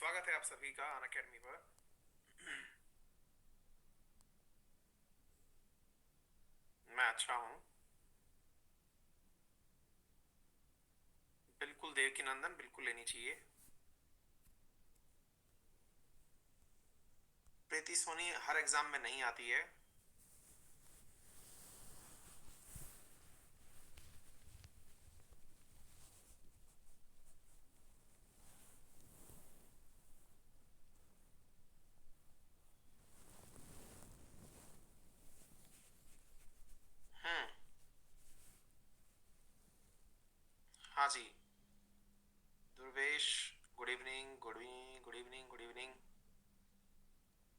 स्वागत है आप सभी का अन अकेडमी पर। मैं अच्छा हूँ। बिल्कुल देवकी नंदन, बिल्कुल लेनी चाहिए। प्रीति सोनी हर एग्जाम में नहीं आती है। हम्म। हाँ जी। Durvesh, good evening, good evening, good evening, good evening.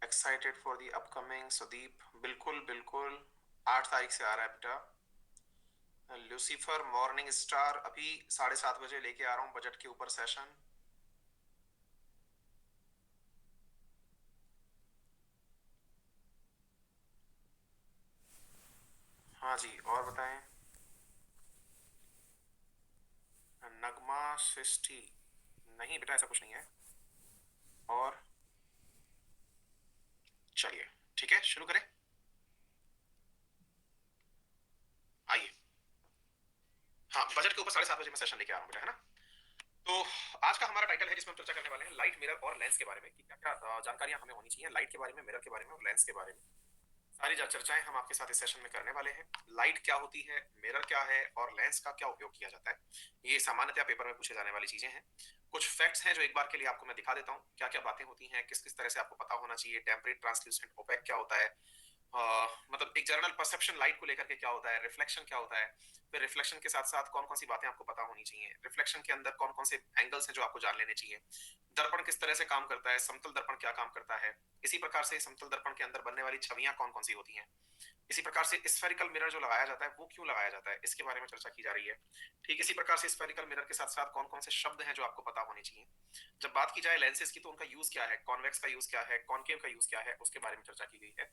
Excited for the upcoming Sudeep, बिल्कुल बिल्कुल। 8 तारीख से आ रहा है बेटा। लूसीफर मॉर्निंग स्टार अभी 7:30 बजे लेके आ रहा हूँ बजट के ऊपर सेशन। हाँ जी, और बताएं। नगमा सृष्टि, नहीं बेटा ऐसा कुछ नहीं है। और चलिए, ठीक है, शुरू करें। आइए। हाँ, बजट के ऊपर 7:30 बजे मैं सेशन लेके आ रहा हूँ बेटा, है ना। तो आज का हमारा टाइटल है जिसमें हम चर्चा करने वाले हैं लाइट, मिरर और लेंस के बारे में कि क्या क्या जानकारियां हमें होनी चाहिए लाइट के बारे में, मिरर के बारे में और लेंस के बारे में। सारी चर्चाएं हम आपके साथ इस सेशन में करने वाले हैं। लाइट क्या होती है, मिरर क्या है और लेंस का क्या उपयोग किया जाता है। ये सामान्यतः पेपर में पूछे जाने वाली चीजें हैं। कुछ फैक्ट्स हैं जो एक बार के लिए आपको मैं दिखा देता हूँ, क्या क्या बातें होती हैं, किस किस तरह से आपको पता होना चाहिए। टेम्परेट, ट्रांसल्यूसेंट, ओपेक क्या होता है। मतलब एक जनरल परसेप्शन लाइट को लेकर के क्या होता है, रिफ्लेक्शन क्या होता है। फिर रिफ्लेक्शन के साथ साथ कौन कौन सी बातें आपको पता होनी चाहिए, रिफ्लेक्शन के अंदर कौन कौन से एंगल्स हैं जो आपको जान लेने चाहिए। दर्पण किस तरह से काम करता है, समतल दर्पण क्या काम करता है। इसी प्रकार से समतल दर्पण के अंदर बनने वाली छवियां कौन कौन सी होती हैं। इसी प्रकार से स्फेरिकल मिरर जो लगाया जाता है वो क्यों लगाया जाता है, इसके बारे में चर्चा की जा रही है। ठीक इसी प्रकार से स्फेरिकल मिरर के साथ साथ कौन कौन से शब्द हैं जो आपको पता होने चाहिए। जब बात की जाए लेंसेज की तो उनका यूज क्या है, कॉन्वेक्स का यूज क्या है, कॉनकेव का यूज क्या है, उसके बारे में चर्चा की गई है।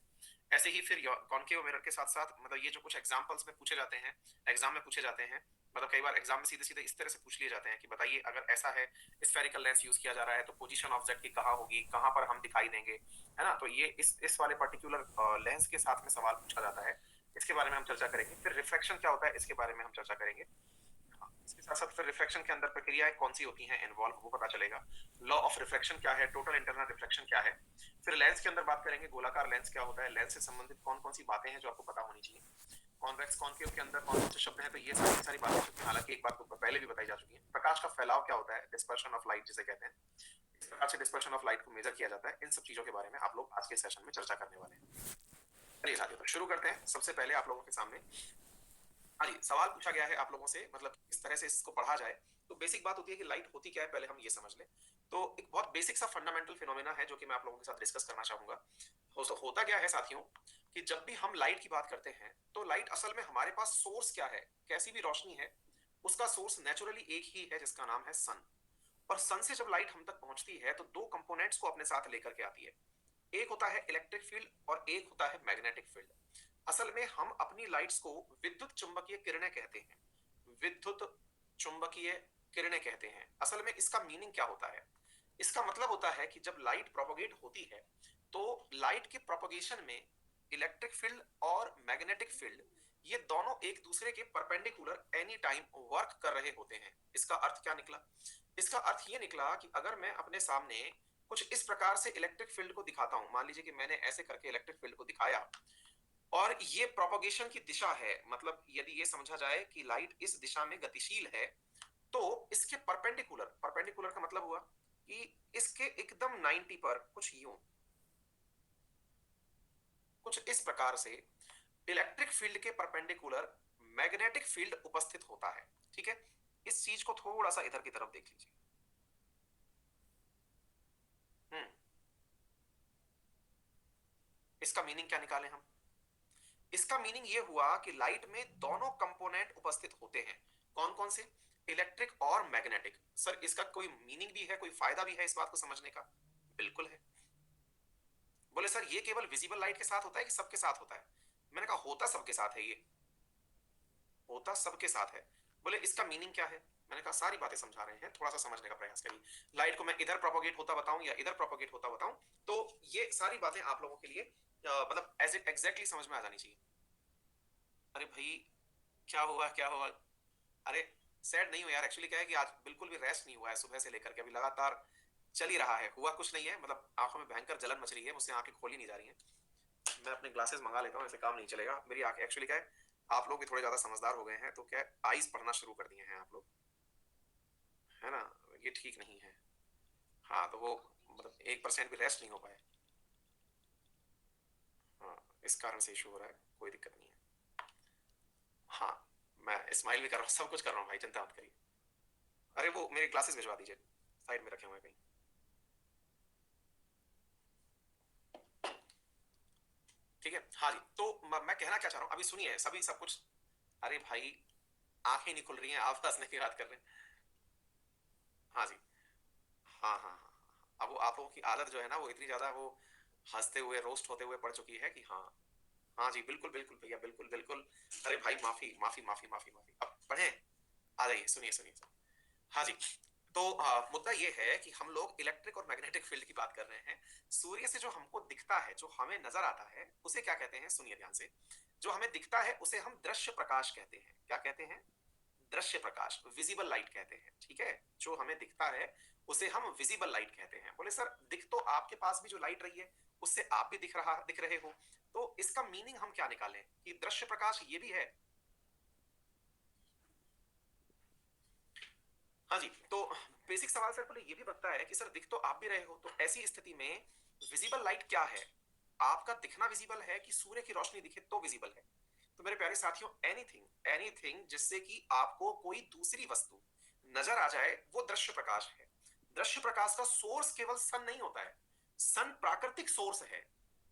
ऐसे ही फिर कॉनकेव मिरर के साथ साथ मतलब ये जो कुछ एग्जांपल्स में पूछे जाते हैं, एग्जाम में पूछे जाते हैं। मतलब कई बार एग्जाम में सीधे सीधे इस तरह से पूछ लिए जाते हैं कि बताइए अगर ऐसा है, स्फेरिकल लेंस यूज किया जा रहा है तो पोजीशन ऑफ जेट की कहाँ होगी, कहाँ पर हम दिखाई देंगे, है ना। तो ये इस वाले पर्टिकुलर लेंस के साथ में सवाल पूछा जाता है। इसके बारे में हम चर्चा करेंगे। फिर रिफ्लेक्शन क्या होता है इसके बारे में हम चर्चा करेंगे। इसके साथ साथ फिर रिफ्लेक्शन के अंदर प्रक्रियाएं कौन सी होती हैं इन्वॉल्व, वो पता चलेगा। लॉ ऑफ रिफ्लेक्शन क्या है, टोटल इंटरनल रिफ्लेक्शन क्या है। फिर लेंस के अंदर बात करेंगे, गोलाकार लेंस क्या होता है, लेंस से संबंधित कौन कौन सी बातें हैं जो आपको पता होनी चाहिए। कॉन्वेक्स कॉनकेव के अंदर कौन कौन से शब्द हैं, तो ये सारी सारी बातें जो कि हालांकि एक बात तो पहले भी बताई जा चुकी है। प्रकाश का फैलाव क्या होता है, डिस्पर्शन ऑफ लाइट जिसे कहते हैं, इस प्रकार से डिस्पर्शन ऑफ लाइट को मेजर किया जाता है। इन सब चीजों के बारे में आप लोग आज के सेशन में चर्चा करने वाले हैं। चलिए साथियों, तो शुरू करते हैं। सबसे पहले आप लोगों के सामने, हाँ जी, सवाल पूछा गया है आप लोगों से, मतलब किस तरह से इसको पढ़ा जाए। तो बेसिक बात होती है कि लाइट होती क्या है, पहले हम ये समझ लें। तो एक बहुत बेसिक सा फंडामेंटल फिनोमेना है जो कि मैं आप लोगों के साथ डिस्कस करना चाहूंगा। होता क्या है साथियों, कि जब भी हम लाइट की बात करते हैं तो लाइट असल में हमारे पास सोर्स क्या है, कैसी भी रोशनी है उसका सोर्स नेचुरली एक ही है जिसका नाम है सन। और सन से जब लाइट हम तक पहुंचती है तो दो कंपोनेंट्स को अपने साथ लेकर के आती है। एक होता है इलेक्ट्रिक फील्ड और एक होता है मैग्नेटिक फील्ड। असल में हम अपनी लाइट्स को विद्युत चुंबकीय किरणें कहते हैं। विद्युत चुंबकीय किरणें कहते हैं। असल में इसका मीनिंग क्या होता है, इसका मतलब होता है कि जब लाइट प्रोपोगेट होती है तो लाइट के प्रोपोगेशन में इलेक्ट्रिक फील्ड और मैग्नेटिक फील्ड ये दोनों एक दूसरे के परपेंडिकुलर एनी टाइम वर्क कर रहे होते हैं। इसका अर्थ क्या निकला, इसका अर्थ ये निकला कि अगर मैं अपने सामने कुछ इस प्रकार से इलेक्ट्रिक फील्ड को दिखाता हूं, मान लीजिए कि मैंने ऐसे करके इलेक्ट्रिक फील्ड को दिखाया और ये प्रोपोगेशन की दिशा है, मतलब यदि ये समझा जाए कि लाइट इस दिशा में गतिशील है तो इसके परपेंडिकुलर, परपेंडिकुलर का मतलब हुआ कि इसके एकदम 90 पर कुछ यूं, कुछ इस प्रकार से इलेक्ट्रिक फील्ड के परपेंडिकुलर मैग्नेटिक फील्ड उपस्थित होता है। ठीक है, इस चीज को थोड़ा सा इधर की तरफ देख लीजिए। हम्म। इसका मीनिंग क्या निकाले हम, इसका मीनिंग ये हुआ कि लाइट में दोनों कंपोनेंट उपस्थित होते हैं। कौन कौन से, इलेक्ट्रिक और मैग्नेटिक। सर इसका कोई मीनिंग भी है, कोई फायदा भी है इस बात को समझने का, बिल्कुल है। बोले सर ये केवल विजिबल लाइट के साथ होता है कि सबके साथ होता है। मैंने कहा होता सबके साथ है, ये होता सबके साथ है। बोले इसका मीनिंग क्या है, मैंने कहा सारी बातें समझा रहे हैं, थोड़ा सा समझने का प्रयास करिए। लाइट को मैं इधर प्रोपोगेट होता बताऊं या इधर प्रोपोगेट होता बताऊं, तो ये सारी बातें आप लोगों के लिए मतलब एज इट एग्जैक्टली समझ में आ जानी चाहिए। अरे भाई, क्या हुआ क्या हुआ? अरे सैड नहीं हो यार, एक्चुअली क्या है कि आज बिल्कुल भी रेस्ट नहीं हुआ है सुबह से लेकर के, अभी लगातार चल ही रहा है, हुआ कुछ नहीं है, मतलब आंखों में भयंकर जलन मच रही है, मुझसे आंखें खोली नहीं जा रही हैं। मैं अपने ग्लासेस मंगा लेता हूँ, ऐसे काम नहीं चलेगा। मेरी आंखें एक्चुअली क्या है, आप लोग भी थोड़े ज्यादा समझदार हो गए हैं, तो क्या आईज पढ़ना शुरू कर दिए हैं आप लोग, है ना? ये ठीक नहीं है। हाँ तो वो मतलब 1% भी रेस्ट नहीं हो पाए। हाँ, इस कारण से इशू हो रहा है, कोई दिक्कत नहीं है। हाँ, मैं स्माइल भी कर रहा हूँ, सब कुछ कर रहा हूँ भाई, चिंता मत करिए। अरे वो मेरे ग्लासेस भिजवा दीजिए, साइड में रखे हुए हैं कहीं। ठीक है, हाँ जी। तो मैं कहना क्या चाह रहा हूँ, अभी सुनिए सभी सब कुछ। अरे भाई, आंखें नहीं खुल रही हैं, आप हंसने की बात कर रहे हैं। हाँ जी। हाँ हाँ हाँ हाँ। अब वो आप लोगों की आदत जो है ना, वो इतनी ज्यादा वो हंसते हुए रोस्ट होते हुए पड़ चुकी है कि हाँ। हाँ जी, बिल्कुल बिल्कुल भैया, बिल्कुल बिल्कुल। अरे भाई, माफी माफी माफी माफी माफी, अब पढ़े। आ जाइए, सुनिए सुनिए सुनिए। हाँ जी। तो मुद्दा ये है कि हम लोग इलेक्ट्रिक और मैग्नेटिक फील्ड की बात कर रहे हैं। सूर्य से जो हमको दिखता है, जो हमें नजर आता है, उसे क्या कहते हैं? सुनिए ध्यान से। जो हमें दिखता है उसे हम दृश्य प्रकाश कहते हैं। क्या कहते हैं? दृश्य प्रकाश, विजिबल लाइट कहते हैं। ठीक है, जो हमें दिखता है उसे हम विजिबल लाइट कहते हैं। बोले सर, दिख तो आपके पास भी जो लाइट रही है उससे आप भी दिख रहे हो, तो इसका मीनिंग हम क्या निकालें कि दृश्य प्रकाश ये भी है? हाँ जी। तो बेसिक सवाल सर पहले ये भी बनता है कि सर दिख तो आप भी रहे हो, तो ऐसी स्थिति में विजिबल लाइट क्या है? आपका दिखना विजिबल है कि सूर्य की रोशनी दिखे तो विजिबल है? तो मेरे प्यारे साथियों, एनीथिंग एनीथिंग जिससे कि आपको कोई दूसरी वस्तु नजर आ जाए, वो दृश्य प्रकाश है। दृश्य प्रकाश का सोर्स केवल सन नहीं होता है, सन प्राकृतिक सोर्स है।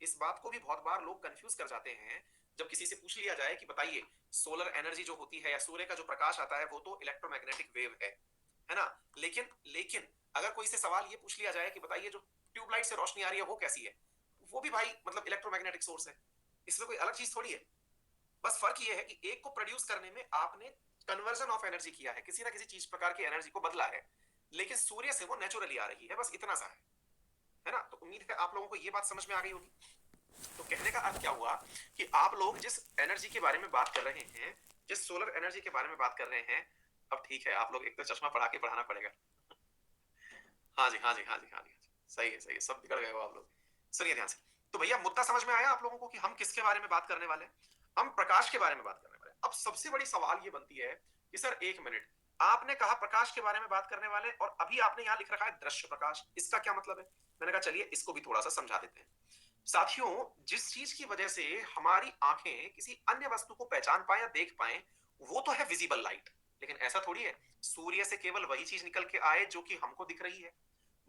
इस बात को भी बहुत बार लोग कंफ्यूज कर जाते हैं। जब किसी से पूछ लिया जाए कि बताइए, सोलर एनर्जी जो होती है या सूर्य का जो प्रकाश आता है वो तो इलेक्ट्रोमैग्नेटिक वेव है ना? लेकिन लेकिन अगर कोई से सवाल ये पूछ लिया जाए कि बताइए, जो ट्यूबलाइट से रोशनी आ रही है वो कैसी है? वो भी भाई मतलब इलेक्ट्रोमैग्नेटिक सोर्स है। इसमें कोई अलग चीज थोड़ी है। बस फर्क ये है कि एक को प्रोड्यूस करने में आपने कन्वर्जन ऑफ एनर्जी किया है, किसी ना किसी चीज प्रकार की एनर्जी को बदला है, लेकिन सूर्य से वो नेचुरली आ रही है, बस इतना सा है ना? तो उम्मीद है आप लोगों को ये बात समझ में आ गई होगी। तो कहने का अर्थ क्या हुआ कि आप लोग जिस एनर्जी के बारे में बात कर रहे हैं, जिस सोलर एनर्जी के बारे में बात कर रहे हैं, अब ठीक है, आप लोग एक तो चश्मा पढ़ा के पढ़ाना पड़ेगा। हाँ जी हाँ जी हाँ जी हाँ जी हाँ जी, सही है सही है, सब बिगड़ गए हो आप लोग। सुनिए ध्यान से। तो भैया, मुद्दा समझ में आया आप लोगों को कि हम किसके बारे में बात करने वाले हैं? हम प्रकाश के बारे में बात करने वाले हैं। अब सबसे बड़ी सवाल ये बनती है कि सर एक मिनट, आपने कहा प्रकाश के बारे में बात करने वाले और अभी आपने यहां लिख रखा है दृश्य प्रकाश, इसका क्या मतलब है? मैंने कहा चलिए इसको भी थोड़ा सा समझा देते हैं। साथियों, जिस चीज की वजह से हमारी आंखें किसी अन्य वस्तु को पहचान पाए या देख पाए, वो तो है विजिबल लाइट। लेकिन ऐसा थोड़ी है सूर्य से केवल वही चीज निकल के आए जो कि हमको दिख रही है।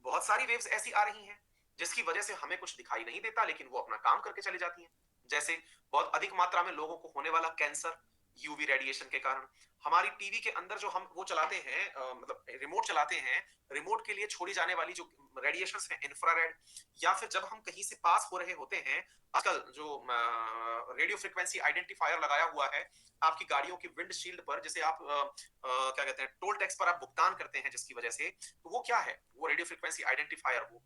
बहुत सारी वेव्स ऐसी आ रही हैं जिसकी वजह से हमें कुछ दिखाई नहीं देता, लेकिन वो अपना काम करके चली जाती हैं। जैसे बहुत अधिक मात्रा में लोगों को होने वाला कैंसर, यूवी रेडिएशन के कारण। हमारी टीवी के अंदर जो हम वो चलाते हैं, मतलब रिमोट चलाते हैं, रिमोट के लिए छोड़ी जाने वाली जो रेडिएशन है, इंफ्रारेड। या फिर जब हम कहीं से पास हो रहे होते हैं, आजकल जो रेडियो फ्रिक्वेंसी आइडेंटिफायर लगाया हुआ है आपकी गाड़ियों की विंडशील्ड पर, जिसे आप क्या कहते हैं, टोल टैक्स पर आप भुगतान करते हैं जिसकी वजह से, तो वो क्या है? वो रेडियो फ्रिक्वेंसी आइडेंटिफायर, वो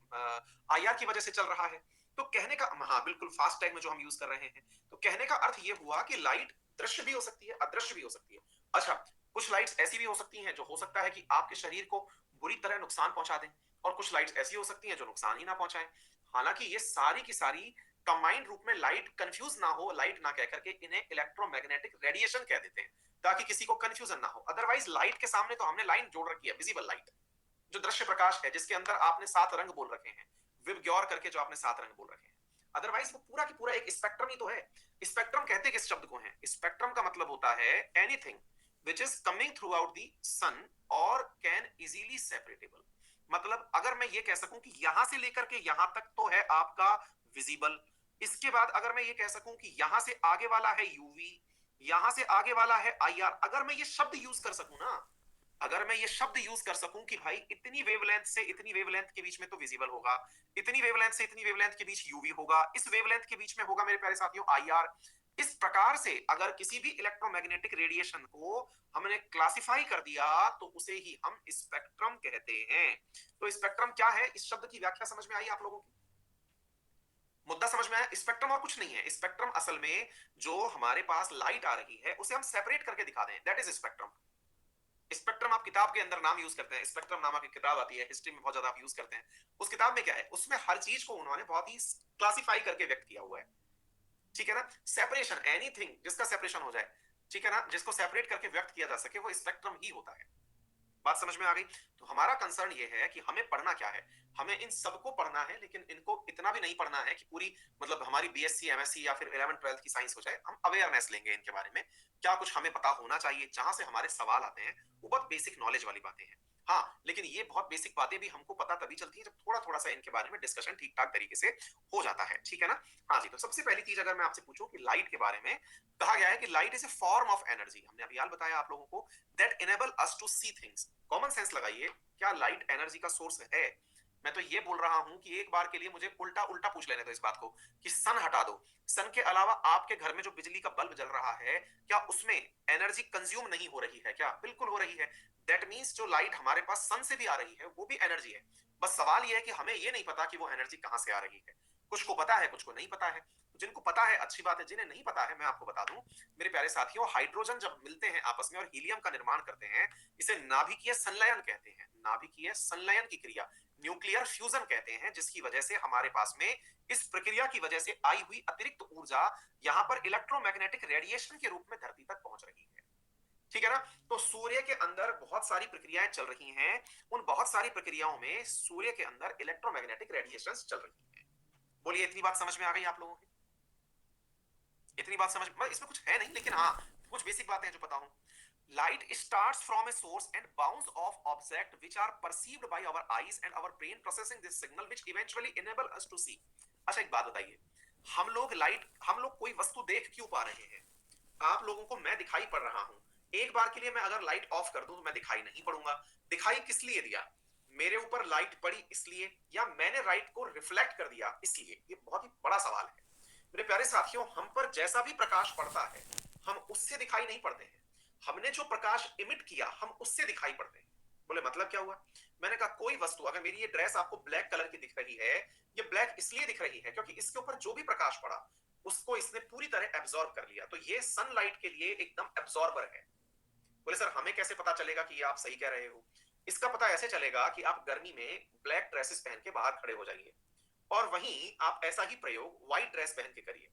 आईआर की वजह से चल रहा है। तो कहने का, हाँ बिल्कुल, फास्ट टैग में जो हम यूज कर रहे हैं, तो कहने का अर्थ ये हुआ कि लाइट दृश्य भी हो सकती है, अदृश्य भी हो सकती है। अच्छा, कुछ लाइट्स ऐसी भी हो सकती हैं जो हो सकता है कि आपके शरीर को बुरी तरह नुकसान पहुंचा दें, और कुछ लाइट्स ऐसी हो सकती हैं जो नुकसान ही ना पहुंचाएं। हालांकि ये सारी की सारी कंबाइंड रूप में, लाइट कंफ्यूज ना हो, लाइट ना कह करके इन्हें इलेक्ट्रोमैग्नेटिक रेडिएशन कह देते हैं, ताकि किसी को कंफ्यूजन ना हो। अदरवाइज लाइट के सामने तो हमने लाइन जोड़ रखी है, विजिबल लाइट, जो दृश्य प्रकाश है, जिसके अंदर आपने 7 रंग बोल रखे हैं, विबग्योर करके जो आपने 7 रंग बोल रखे हैं। अदरवाइज वो पूरा की पूरा एक स्पेक्ट्रम ही तो है। स्पेक्ट्रम कहते किस शब्द को है? स्पेक्ट्रम का मतलब होता है anything which is coming throughout the sun or can easily सेपरेटेबल। मतलब अगर मैं ये कह सकूं कि यहां से लेकर के यहां तक तो है आपका विजिबल, इसके बाद अगर मैं ये कह सकूं कि यहां से आगे वाला है यूवी, यहां से आगे वाला है आईआर, अगर मैं ये शब्द यूज कर सकूं ना, अगर मैं ये शब्द यूज कर सकूं कि भाई इतनी वेवलेंथ से इतनी वेवलेंथ के बीच में तो विजिबल होगा, इतनी वेवलेंथ से इतनी वेवलेंथ के बीच यूवी होगा, इस वेवलेंथ के बीच में होगा मेरे प्यारे साथियों आईआर, इस प्रकार से अगर किसी भी इलेक्ट्रोमैग्नेटिक रेडिएशन को हमने क्लासिफाई कर दिया तो उसे ही हम स्पेक्ट्रम कहते हैं। तो स्पेक्ट्रम क्या है, इस शब्द की व्याख्या समझ में आई आप लोगों की? मुद्दा समझ में आया? स्पेक्ट्रम और कुछ नहीं है। स्पेक्ट्रम असल में जो हमारे पास लाइट आ रही है उसे हम सेपरेट करके दिखा दें, दैट इज स्पेक्ट्रम। स्पेक्ट्रम आप किताब के अंदर नाम यूज करते हैं, स्पेक्ट्रम नामक एक किताब आती है, हिस्ट्री में बहुत ज्यादा आप यूज करते हैं। उस किताब में क्या है, उसमें हर चीज को उन्होंने बहुत ही क्लासिफाई करके व्यक्त किया हुआ है। ठीक है ना? सेपरेशन, एनीथिंग जिसका सेपरेशन हो जाए, ठीक है ना, जिसको सेपरेट करके व्यक्त किया जा सके वो स्पेक्ट्रम ही होता है। बात समझ में आ गई? तो हमारा कंसर्न ये है कि हमें पढ़ना क्या है, हमें इन सबको पढ़ना है, लेकिन इनको इतना भी नहीं पढ़ना है कि पूरी मतलब हमारी बीएससी एमएससी या फिर 11 12 की साइंस हो जाए। हम अवेयरनेस लेंगे इनके बारे में, क्या कुछ हमें पता होना चाहिए, जहां से हमारे सवाल आते हैं वो बहुत बेसिक नॉलेज वाली बातें हैं। हाँ, लेकिन ये बहुत बेसिक बातें भी हमको पता तभी चलती है जब थोड़ा थोड़ा सा इनके बारे में डिस्कशन ठीक ठाक तरीके से हो जाता है। ठीक है ना? हाँ जी, तो सबसे पहली चीज अगर मैं आपसे पूछूं कि लाइट के बारे में, कहा गया है कि light is a form of energy. हमने अभी हाल बताया आप लोगों को, that enable us to see things. Common sense लगाइए, क्या लाइट एनर्जी का सोर्स है? मैं तो ये बोल रहा हूं कि एक बार के लिए मुझे उल्टा उल्टा पूछ लेने दो इस बात को कि सन हटा दो, सन के अलावा आपके घर में जो बिजली का बल्ब जल रहा है, क्या उसमें एनर्जी कंज्यूम नहीं हो रही है? क्या बिल्कुल हो रही है। दैट मींस जो लाइट हमारे पास सन से भी आ रही है वो भी एनर्जी है। बस सवाल ये है कि हमें ये नहीं पता कि वो एनर्जी कहां से आ रही है। कुछ को पता है, कुछ को नहीं पता है। जिनको पता है अच्छी बात है, जिन्हें नहीं पता है मैं आपको बता दूं मेरे प्यारे साथियों, हाइड्रोजन जब मिलते हैं आपस में और हीलियम का निर्माण करते हैं, इसे नाभिकीय संलयन कहते हैं। नाभिकीय संलयन की क्रिया न्यूक्लियर फ्यूजन कहते हैं, जिसकी वजह से हमारे पास में इस प्रक्रिया की वजह से आई हुई अतिरिक्त ऊर्जा यहां पर इलेक्ट्रोमैग्नेटिक रेडिएशन के रूप में धरती तक पहुंच रही है। ठीक है ना? तो सूर्य के अंदर बहुत सारी प्रक्रियाएं चल रही हैं, उन बहुत सारी प्रक्रियाओं में सूर्य के अंदर इलेक्ट्रोमैग्नेटिक रेडिएशन चल रही है। बोलिए, इतनी बात समझ में आ गई आप लोगों की? इतनी बात समझ में, इसमें कुछ है नहीं, लेकिन हाँ कुछ बेसिक बातें हैं जो पता हूं। Light starts from a source and bounce off objects which are perceived by our eyes and our brain processing this signal which eventually enable us to see। अच्छा एक बात बताइए, हम लोग कोई वस्तु देख क्यों पा रहे हैं? आप लोगों को मैं दिखाई पड़ रहा हूं, एक बार के लिए मैं अगर लाइट ऑफ कर दूं तो मैं दिखाई नहीं पड़ूंगा। दिखाई किस लिए दिया? मेरे ऊपर लाइट पड़ी इसलिए, या मैंने लाइट को रिफ्लेक्ट कर दिया इसलिए? ये बहुत ही बड़ा सवाल है मेरे प्यारे साथियों। हम पर जैसा भी प्रकाश पड़ता है हम उससे दिखाई नहीं पड़ते हैं, हमने जो प्रकाश इमिट किया हम उससे दिखाई पड़ते हैं। बोले मतलब क्या हुआ? मैंने कहा कोई वस्तु, अगर मेरी ये ड्रेस आपको ब्लैक कलर की दिख रही है, ये ब्लैक इसलिए दिख रही है क्योंकि इसके ऊपर जो भी प्रकाश पड़ा उसको इसने पूरी तरह एब्जॉर्ब कर लिया, तो ये सनलाइट के लिए एकदम एब्जॉर्बर है। बोले सर हमें कैसे पता चलेगा कि ये आप सही कह रहे हो? इसका पता ऐसे चलेगा कि आप गर्मी में ब्लैक ड्रेसेस पहन के बाहर खड़े हो जाइए और वहीं आप ऐसा ही प्रयोग व्हाइट ड्रेस पहन के करिए।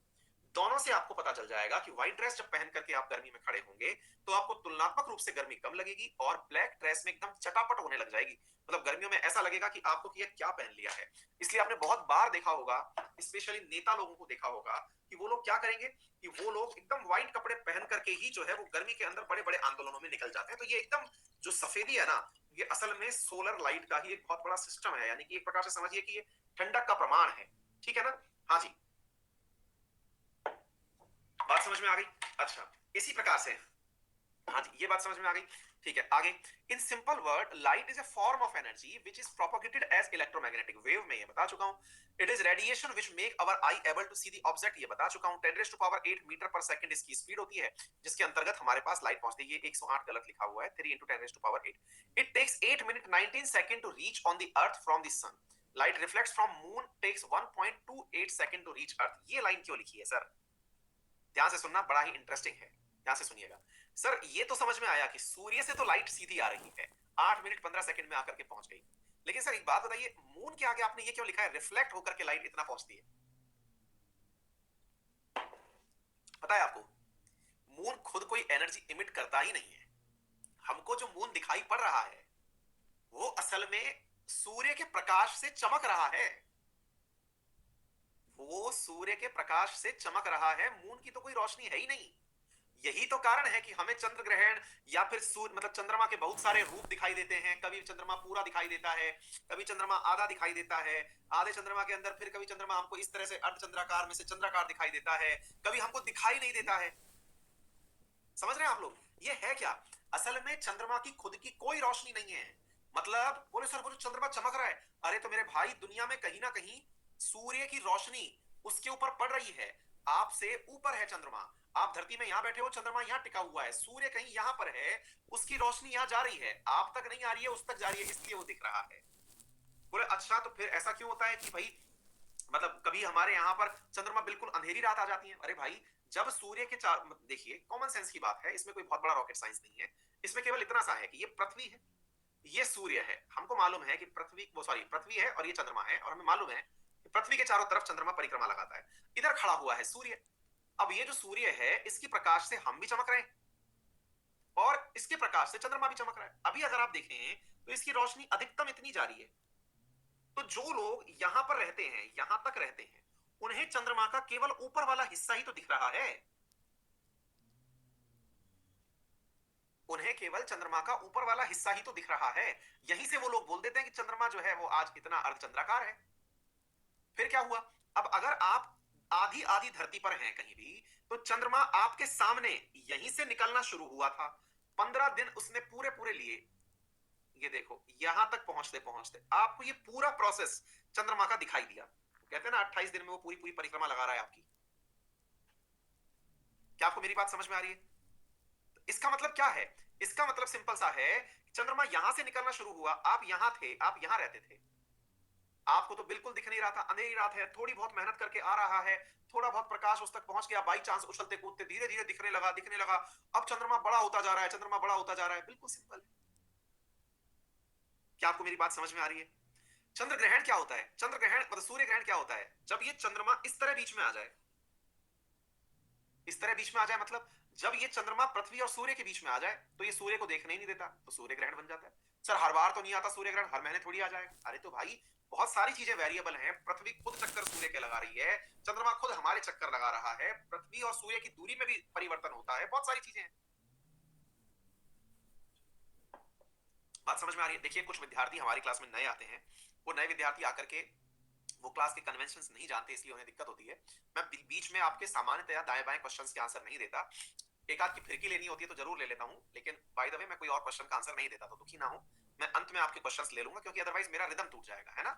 दोनों से आपको पता चल जाएगा कि व्हाइट ड्रेस जब पहन करके आप गर्मी में खड़े होंगे तो आपको तुलनात्मक रूप से गर्मी कम लगेगी और ब्लैक ड्रेस में एकदम चटापट होने लग जाएगी। मतलब गर्मियों में ऐसा लगेगा कि आपको कि ये क्या पहन लिया है। इसलिए आपने बहुत बार देखा होगा, स्पेशली नेता लोगों को देखा होगा कि वो लोग क्या करेंगे कि वो लोग एकदम व्हाइट कपड़े पहन करके ही जो है वो गर्मी के अंदर बड़े बड़े आंदोलनों में निकल जाते हैं। तो ये एकदम जो सफेदी है ना, ये असल में सोलर लाइट का ही एक बहुत बड़ा सिस्टम है, यानी कि एक प्रकार से समझिए कि ये ठंडक का प्रमाण है। ठीक है ना? हाँ जी, बात समझ में आ गई? अच्छा, इसी प्रकार से, हाँ जी, ये बात समझ में आ गई। ठीक है, आगे। In simple word, light is a form of energy which is propagated as electromagnetic wave, में ये बता चुका हूं। It is radiation which make our eye able to see the object, ये बता चुका हूं। 10⁸ मीटर पर सेकंड इसकी स्पीड होती है, जिसके अंतर्गत हमारे पास लाइट पहुंचती है। ये 108 गलत लिखा हुआ है, 3 × 10⁸ it takes 8 minute 19 second to reach on the earth from the sun. Light reflects from moon takes 1.28 second to reach earth. ये लाइन क्यों लिखी है सर? ध्यान से सुनना, बड़ा ही इंटरेस्टिंग है, ध्यान से सुनिएगा। सर ये तो समझ में आया कि सूर्य से तो लाइट सीधी आ रही है, 8 मिनट 15 सेकंड में आकर के पहुंच गई, लेकिन सर एक बात बताइए, मून के आगे आपने ये क्यों लिखा है रिफ्लेक्ट होकर के लाइट इतना पहुंचती है? पता है आपको, मून खुद कोई एनर्जी इमिट करता ही नहीं है। हमको जो मून दिखाई पड़ रहा है वो असल में सूर्य के प्रकाश से चमक रहा है। वो सूर्य के प्रकाश से चमक रहा है, मून की तो कोई रोशनी है ही नहीं। यही तो कारण है कि हमें चंद्र ग्रहण या फिर सूर्य मतलब चंद्रमा के बहुत सारे रूप दिखाई देते हैं। कभी चंद्रमा पूरा दिखाई देता है, कभी चंद्रमा आधा दिखाई देता है, आधे चंद्रमा के अंदर फिर कभी चंद्रमा हमको इस तरह से अर्धचंद्राकार में से चंद्राकार दिखाई देता है, कभी हमको दिखाई नहीं देता है। समझ रहे हैं आप लोग? ये है क्या? असल में चंद्रमा की खुद की कोई रोशनी नहीं है। मतलब बोले सर वो जो चंद्रमा चमक रहा है, अरे तो मेरे भाई दुनिया में कहीं ना कहीं सूर्य की रोशनी उसके ऊपर पड़ रही है। आपसे ऊपर है चंद्रमा, आप धरती में यहां बैठे हो, चंद्रमा यहां टिका हुआ है, सूर्य कहीं यहां पर है, उसकी रोशनी यहां जा रही है, आप तक नहीं आ रही है, उस तक जा रही है, इसलिए वो दिख रहा है। बोले अच्छा, तो फिर ऐसा क्यों होता है कि भाई मतलब कभी हमारे यहां पर चंद्रमा बिल्कुल अंधेरी रात आ जाती है? अरे भाई, जब सूर्य के चार, देखिए कॉमन सेंस की बात है, इसमें कोई बहुत बड़ा रॉकेट साइंस नहीं है, इसमें केवल इतना सा है कि ये पृथ्वी है, ये सूर्य है, हमको मालूम है कि पृथ्वी वो सॉरी पृथ्वी है और ये चंद्रमा है, और हमें मालूम है कि पृथ्वी के चारों तरफ चंद्रमा परिक्रमा लगाता है। इधर खड़ा हुआ है सूर्य। अब ये जो सूर्य है, इसकी प्रकाश से हम भी चमक रहे हैं और इसके प्रकाश से चंद्रमा भी चमक रहा है। अभी अगर आप देखें तो इसकी रोशनी अधिकतम इतनी जा रही है, तो जो लोग यहां पर रहते हैं, यहां तक रहते हैं, उन्हें चंद्रमा का केवल ऊपर वाला हिस्सा ही तो दिख रहा है। उन्हें केवल चंद्रमा का ऊपर वाला हिस्सा ही तो दिख रहा है। यहीं से वो लोग बोल देते हैं कि चंद्रमा जो है वो आज इतना अर्धचंद्राकार है। फिर क्या हुआ? अब अगर आप आधी आधी धरती पर हैं कहीं भी, तो चंद्रमा आपके सामने यहीं से निकलना शुरू हुआ था। 15 दिन उसने पूरे पूरे लिए। ये देखो, यहां तक पहुंचते पहुंचते आपको ये पूरा प्रोसेस चंद्रमा का दिखाई दिया। कहते हैं ना 28 दिन में वो पूरी पूरी परिक्रमा लगा रहा है आपकी। क्या आपको मेरी बात समझ में आ रही है? तो इसका मतलब क्या है? इसका मतलब सिंपल सा है, चंद्रमा यहां से निकलना शुरू हुआ, आप यहां थे, आप यहां रहते थे, आपको तो बिल्कुल दिख नहीं रहा था, अंधेरी रात है, थोड़ी बहुत मेहनत करके आ रहा है, थोड़ा बहुत प्रकाश उस तक पहुंच गया, बाई चांस उछलते कूदते धीरे धीरे दिखने लगा, दिखने लगा। अब चंद्रमा बड़ा होता जा रहा है, चंद्रमा बड़ा होता जा रहा है। बिल्कुल सिंपल है। क्या आपको मेरी बात समझ में आ रही है? चंद्र ग्रहण क्या होता है? चंद्र ग्रहण मतलब सूर्य ग्रहण क्या होता है? जब ये चंद्रमा इस तरह बीच में आ जाए, इस तरह बीच में आ जाए, मतलब जब ये चंद्रमा पृथ्वी और सूर्य के बीच में आ जाए, तो ये सूर्य को देखने ही नहीं देता, तो सूर्य ग्रहण बन जाता है। सर हर बार तो नहीं आता सूर्य ग्रहण, हर महीने थोड़ी आ जाएगा। अरे तो भाई, बहुत सारी चीजें वेरिएबल हैं। पृथ्वी खुद चक्कर सूर्य के लगा रही है, चंद्रमा खुद हमारे चक्कर लगा रहा है, पृथ्वी और सूर्य की दूरी में भी परिवर्तन होता है, बहुत सारी चीजें हैं। बात समझ में आ रही है? देखिए, कुछ विद्यार्थी हमारी क्लास में नए आते हैं, वो नए विद्यार्थी आकर के वो क्लास के कन्वेंशंस नहीं जानते, इसलिए उन्हें दिक्कत होती है। मैं बीच में आपके सामान्यतया दाएं बाएं क्वेश्चंस के आंसर नहीं देता। एक आध की फिरकी लेनी होती है तो जरूर ले लेता हूं, लेकिन बाय द वे मैं कोई और क्वेश्चन का आंसर नहीं देता, तो दुखी ना हो। मैं अंत में आपके क्वेश्चंस ले लूंगा, क्योंकि अदरवाइज मेरा रिदम टूट जाएगा, है ना?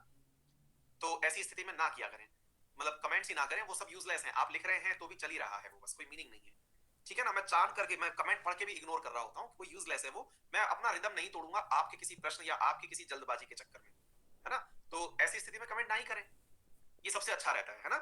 तो ऐसी स्थिति में ना किया करें, मतलब कमेंट्स ही ना करें, वो सब यूजलेस हैं। आप लिख रहे हैं तो भी चल ही रहा है, वो बस कोई मीनिंग नहीं है। ठीक है ना? मैं चाह करके मैं कमेंट पढ़ के भी इग्नोर कर रहा होता हूँ, कोई यूजलेस है वो। मैं अपना रिदम नहीं तोड़ूंगा आपके किसी प्रश्न या आपकी किसी जल्दबाजी के चक्कर में, है ना? तो ऐसी स्थिति में कमेंट ना ही करें, ये सबसे अच्छा रहता है ना?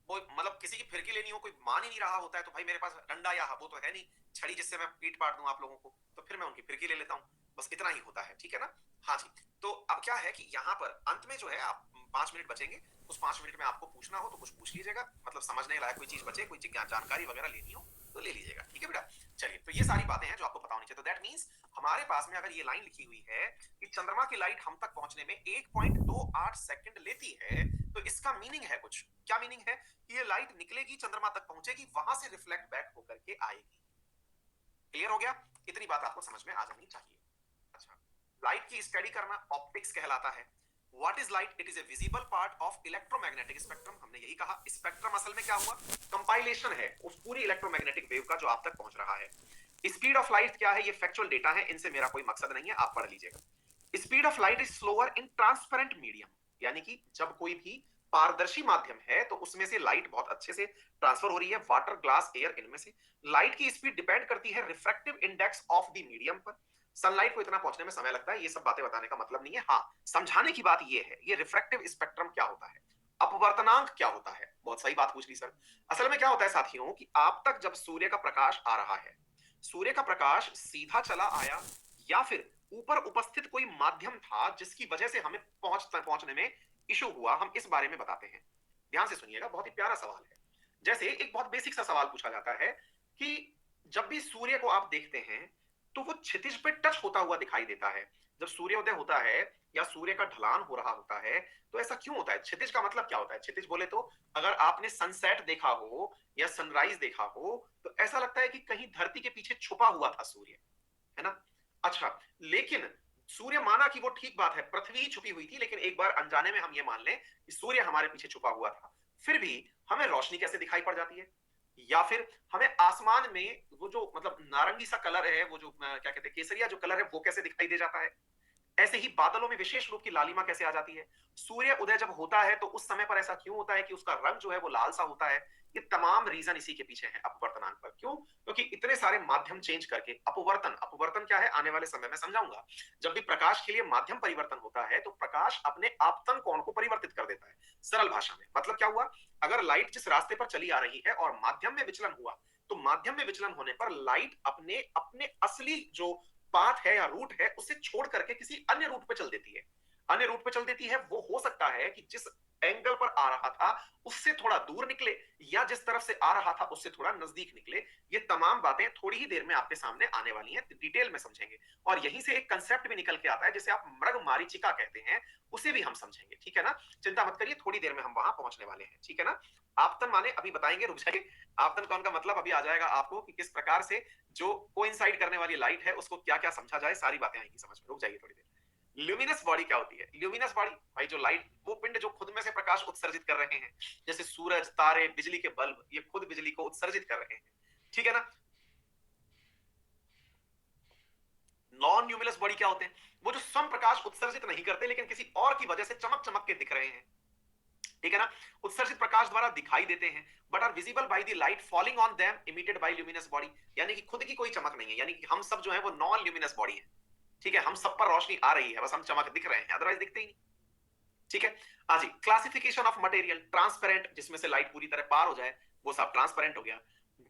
वो मतलब किसी की फिरकी लेनी हो, कोई मान ही नहीं रहा होता है, तो भाई मेरे पास डंडा या वो तो है नहीं छड़ी जिससे मैं पीट पाट दूं आप लोगों को, तो फिर मैं उनकी फिरकी ले लेता हूं। बस इतना ही होता है, ठीक है ना? हाँ जी। तो अब क्या है कि यहाँ पर अंत में जो है, आप 5 मिनट बचेंगे, उस 5 मिनट में आपको पूछना हो तो कुछ पूछ लीजिएगा, मतलब समझने लायक कोई चीज बचे, कोई जानकारी वगैरह लेनी हो तो ले लीजिएगा, ठीक है बेटा? चलिए, तो ये सारी बातें हैं जो आपको पता होनी चाहिए। तो दैट मीन्स हमारे पास में अगर ये लाइन लिखी हुई है कि चंद्रमा की लाइट हम तक पहुंचने में 1.28 सेकंड लेती है, तो इसका मीनिंग है कुछ। क्या मीनिंग है? कि ये लाइट निकलेगी, चंद्रमा तक पहुंचेगी, वहां से रिफ्लेक्ट बैक होकर के आएगी। क्लियर हो गया? इतनी बात आपको समझ में आ जानी चाहिए। अच्छा, लाइट की स्टडी करना ऑप्टिक्स कहलाता है। What is light? It is a visible part of electromagnetic spectrum. हमने यही कहा, स्पेक्ट्रम असल में क्या हुआ? कंपाइलेशन है उस पूरी इलेक्ट्रोमैग्नेटिक वेव का जो आप तक पहुंच रहा है। स्पीड ऑफ लाइट क्या है? ये फैक्चुअल डेटा है, इनसे मेरा कोई मकसद नहीं है, आप पढ़ लीजिएगा। Speed of light is slower in transparent medium, यानी कि जब कोई भी पारदर्शी माध्यम है तो उसमें से लाइट बहुत अच्छे से ट्रांसफर हो रही है, वाटर, ग्लास, एयर, इनमें से। लाइट की स्पीड डिपेंड करती है refractive index of the medium पर। सनलाइट को इतना पहुंचने में समय लगता है, ये सब बातें बताने का मतलब नहीं है। हाँ, समझाने की बात ये है, ये रिफ्रैक्टिव स्पेक्ट्रम क्या होता है, अपवर्तनांक क्या होता है। बहुत सही बात पूछ ली सर। असल में क्या होता है साथियों कि आप तक जब सूर्य का प्रकाश आ रहा है, सूर्य का प्रकाश सीधा चला आया या फिर ऊपर उपस्थित कोई माध्यम था जिसकी वजह से हमें पहुंचने में इशू हुआ, हम इस बारे में बताते हैं। ध्यान से सुनिएगा, बहुत ही प्यारा सवाल है। जैसे एक बहुत बेसिक सा सवाल पूछा जाता है कि जब भी सूर्य को आप देखते हैं तो वो क्षितिज पे टच होता हुआ दिखाई देता है। जब सूर्योदय होता है या सूर्य का ढलान हो रहा होता है, तो ऐसा क्यों होता है? क्षितिज का मतलब क्या होता है? क्षितिज बोले तो अगर आपने सनसेट देखा हो या सनराइज देखा हो, तो ऐसा लगता है कि कहीं धरती के पीछे छुपा हुआ था सूर्य, है ना? अच्छा, लेकिन सूर्य, माना कि वो ठीक बात है, पृथ्वी ही छुपी हुई थी, लेकिन एक बार अनजाने में हम ये मान लें कि सूर्य हमारे पीछे छुपा हुआ था, फिर भी हमें रोशनी कैसे दिखाई पड़ जाती है? या फिर हमें आसमान में वो जो मतलब नारंगी सा कलर है, वो जो क्या कहते हैं, केसरिया जो कलर है, वो कैसे दिखाई दे जाता है? ऐसे ही बादलों में विशेष रूप की लालिमा कैसे आ जाती है? सूर्य उदय जब होता है तो उस समय पर ऐसा क्यों होता है कि उसका रंग जो है वो लाल सा होता है? ये तमाम रीजन इसी के पीछे हैं अपवर्तनांक पर। क्यों? क्योंकि इतने सारे माध्यम चेंज करके अपवर्तन, अपवर्तन क्या है आने वाले समय में समझाऊंगा। जब भी प्रकाश के लिए माध्यम परिवर्तन होता है तो प्रकाश अपने आपतन कोण को परिवर्तित कर देता है। सरल भाषा में मतलब क्या हुआ? अगर लाइट जिस रास्ते पर चली आ रही है और माध्यम में विचलन हुआ, तो माध्यम में विचलन होने पर लाइट अपने अपने असली जो पाथ है या रूट है उसे छोड़ करके किसी अन्य रूट पे चल देती है। अन्य रूट पे चल देती है, वो हो सकता है कि जिस एंगल पर आ रहा था उससे थोड़ा दूर निकले, या जिस तरफ से आ रहा था उससे थोड़ा नजदीक निकले। ये तमाम बातें थोड़ी ही देर में आपके सामने आने वाली हैं, डिटेल में समझेंगे। और यहीं से एक कंसेप्ट भी निकल के आता है जिसे आप मृग मारीचिका कहते हैं, उसे भी हम समझेंगे। ठीक है ना? चिंता मत करिए, थोड़ी देर में हम वहां पहुंचने वाले हैं। ठीक है ना? आपतन माने अभी बताएंगे, रुक जाइए। आपतन कौन का मतलब अभी आ जाएगा आपको कि किस प्रकार से जो कोइंसाइड करने वाली लाइट है उसको क्या क्या समझा जाए, सारी बातें आएंगी समझ में। रुक जाइए थोड़ी देर। ल्यूमिनस बॉडी क्या होती है? ल्यूमिनस बॉडी भाई जो लाइट, वो पिंड जो खुद में से प्रकाश उत्सर्जित कर रहे हैं, जैसे सूरज, तारे, बिजली के बल्ब, ये खुद बिजली को उत्सर्जित कर रहे हैं। ठीक है ना? नॉन ल्यूमिनस बॉडी क्या होते हैं? वो जो स्वयं प्रकाश उत्सर्जित नहीं करते लेकिन किसी और की वजह से चमक चमक के दिख रहे हैं। ठीक है ना? उत्सर्जित प्रकाश द्वारा दिखाई देते हैं, but are visible by the light falling on them emitted by luminous body. यानी कि खुद की कोई चमक नहीं है, यानी कि हम सब जो है वो नॉन ल्यूमिनस बॉडी है। ठीक है? हम सब पर रोशनी आ रही है, बस हम चमक दिख रहे हैं, अदरवाइज दिखते ही नहीं। ठीक है? हाँ जी। क्लासिफिकेशन ऑफ मटेरियल, ट्रांसपेरेंट जिसमें से लाइट पूरी तरह पार हो जाए वो सब ट्रांसपेरेंट हो गया।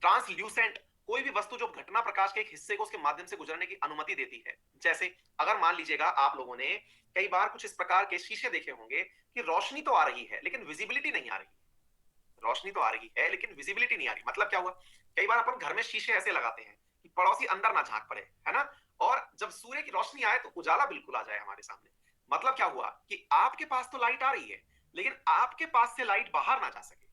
ट्रांसल्यूसेंट, कोई भी वस्तु जो घटना प्रकाश के एक हिस्से को उसके माध्यम से गुजरने की अनुमति देती है। जैसे अगर मान लीजिएगा आप लोगों ने कई बार कुछ इस प्रकार के शीशे देखे होंगे कि रोशनी तो आ रही है लेकिन विजिबिलिटी नहीं आ रही। रोशनी तो आ रही है लेकिन विजिबिलिटी नहीं आ रही। मतलब क्या हुआ? कई बार अपन घर में शीशे ऐसे लगाते हैं कि पड़ोसी अंदर ना झांक पड़े, है ना? और जब सूर्य की रोशनी आए तो उजाला बिल्कुल आ जाए हमारे सामने। मतलब क्या हुआ कि आपके पास तो लाइट आ रही है लेकिन आपके पास से लाइट बाहर ना जा सके।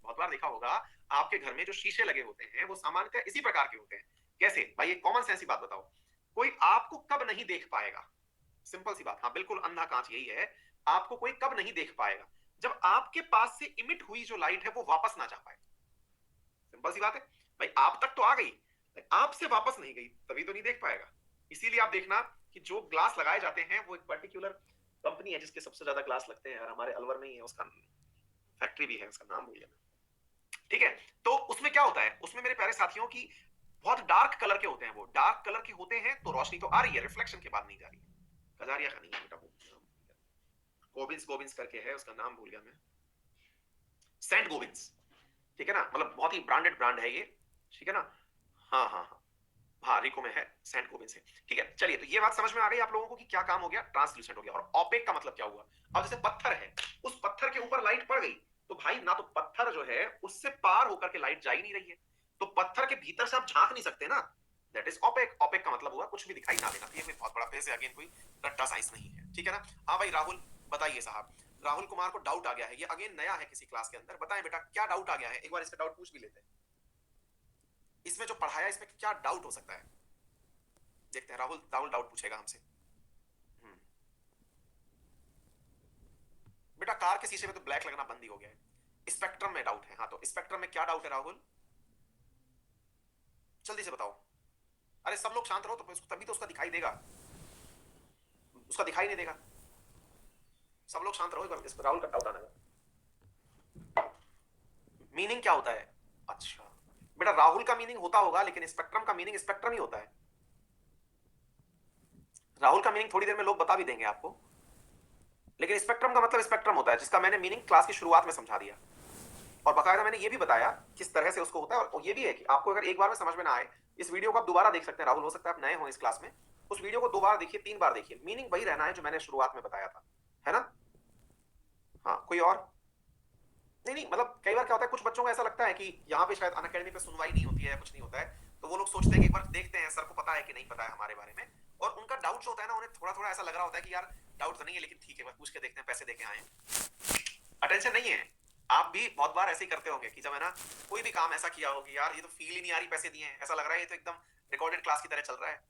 बहुत बार देखा होगा आपके घर में जो शीशे लगे होते हैं वो सामान्यतः इसी प्रकार के होते हैं। कैसे भाई? एक कॉमन सेंस की बात बताओ, कोई आपको कब नहीं देख पाएगा? सिंपल सी बात, हाँ बिल्कुल अंधा कांच यही है। आपको कोई कब नहीं देख पाएगा? जब आपके पास से इमिट हुई जो लाइट है वो वापस ना जा पाए। सिंपल सी बात है भाई, आप तक तो आ गई, आपसे वापस नहीं गई, तभी तो नहीं देख पाएगा। इसीलिए आप देखना कि जो ग्लास लगाए जाते हैं वो एक पर्टिकुलर कंपनी है जिसके सबसे ज्यादा ग्लास लगते हैं, और हमारे अलवर में ही है, उसका फैक्ट्री भी है, उसका नाम भूल गया। ठीक है? तो उसमें क्या होता है, उसमें मेरे प्यारे साथियों की बहुत डार्क कलर के होते हैं। वो डार्क कलर के होते हैं तो रोशनी तो आ रही है, रिफ्लेक्शन के बाद नहीं जा रही है। कजारिया का नहीं है बेटा, गोबिंस गोबिंस करके है, उसका नाम भूल गया मैं। सेंट गोबिंस। ठीक है ना? मतलब बहुत ही ब्रांडेड ब्रांड है ये। ठीक है ना? हाँ हाँ हाँ। हाँ रिको में है, सेंट गोबिंस है। ठीक है, चलिए, तो ये बात समझ में आ गई आप लोगों को कि क्या काम हो गया? ट्रांसल्यूसेंट हो गया। और ओपेक का मतलब क्या हुआ? अब जैसे पत्थर है, उस पत्थर के ऊपर लाइट पड़ गई तो भाई ना तो पत्थर जो है उससे पार होकर के लाइट जा ही नहीं रही है, तो पत्थर के भीतर से आप झांक नहीं सकते ना। That is opaque. ओपेक का मतलब हुआ कुछ भी दिखाई ना देना। ये कोई बहुत बड़ा फेस है, अगेन कोई रट्टा साइंस नहीं है। ठीक है ना? हाँ भाई राहुल बताइए साहब। राहुल कुमार को डाउट आ गया है, ये अगेन नया है किसी क्लास के अंदर। बताएं बेटा क्या डाउट आ गया है, एक बार इसका डाउट पूछ भी लेते हैं। इसमें जो पढ़ाया इसमें क्या डाउट हो सकता है, देखते हैं। राहुल राहुल डाउट पूछेगा हमसे। हम्म, बेटा कार के शीशे में तो ब्लैक लगना बंद ही हो गया है। स्पेक्ट्रम में डाउट है। हाँ तो स्पेक्ट्रम में क्या डाउट है राहुल? जल्दी से बताओ। अरे सब लोग शांत रहो तो तभी तो उसका दिखाई देगा, उसका दिखाई नहीं देगा। सब लोग शांत रहो, इस पर राहुल का डाउट आने लगा। मीनिंग क्या होता है? अच्छा बेटा, राहुल का मीनिंग होता होगा लेकिन स्पेक्ट्रम का मीनिंग स्पेक्ट्रम ही होता है। राहुल का मीनिंग थोड़ी देर में लोग बता भी देंगे आपको, लेकिन स्पेक्ट्रम का मतलब स्पेक्ट्रम होता है, जिसका मैंने मीनिंग क्लास की शुरुआत में समझा दिया। और बकायदा मैंने ये भी बताया किस तरह से उसको होता है। और ये भी है कि आपको अगर एक बार में समझ में ना आए, इस वीडियो को आप दोबारा देख सकते हैं। राहुल हो सकता है आप नए हो इस क्लास में, उस वीडियो को 2 बार देखिए, 3 बार देखिए, मीनिंग वही रहना है जो मैंने शुरुआत में बताया था, है ना? हाँ कोई और? नहीं नहीं, मतलब कई बार क्या होता है, कुछ बच्चों को ऐसा लगता है कि यहाँ पे शायद अनअकैडमी पे सुनवाई नहीं होती है, कुछ नहीं होता है, तो वो लोग सोचते हैं कि एक बार देखते हैं सर को पता है कि नहीं पता है हमारे बारे में। और उनका डाउट जो होता है ना, उन्हें थोड़ा थोड़ा ऐसा लग रहा होता है कि यार डाउट तो नहीं है लेकिन ठीक है, बस पूछ के देखते हैं, पैसे देके आए। अटेंशन नहीं है। आप भी बहुत बार ऐसे ही करते होंगे कि जब है ना कोई भी काम ऐसा किया हो कि यार ये तो फील ही नहीं आ रही, पैसे दिए हैं, ऐसा लग रहा है ये तो एकदम रिकॉर्डेड क्लास की तरह चल रहा है।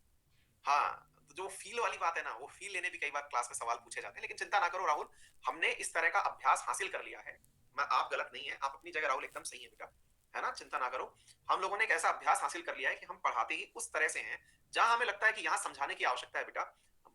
हाँ, तो जो फील वाली बात है ना, वो फील लेने भी कई बार क्लास में सवाल पूछे जाते हैं। लेकिन चिंता ना करो राहुल, हमने इस तरह का अभ्यास हासिल कर लिया है। मैं, आप गलत नहीं है, आप अपनी जगह राहुल एकदम सही है बेटा, है ना? चिंता ना करो। हम लोगों ने एक ऐसा अभ्यास हासिल कर लिया है कि हम पढ़ाते ही उस तरह से हैं जहां हमें लगता है कि यहाँ समझाने की आवश्यकता है बेटा,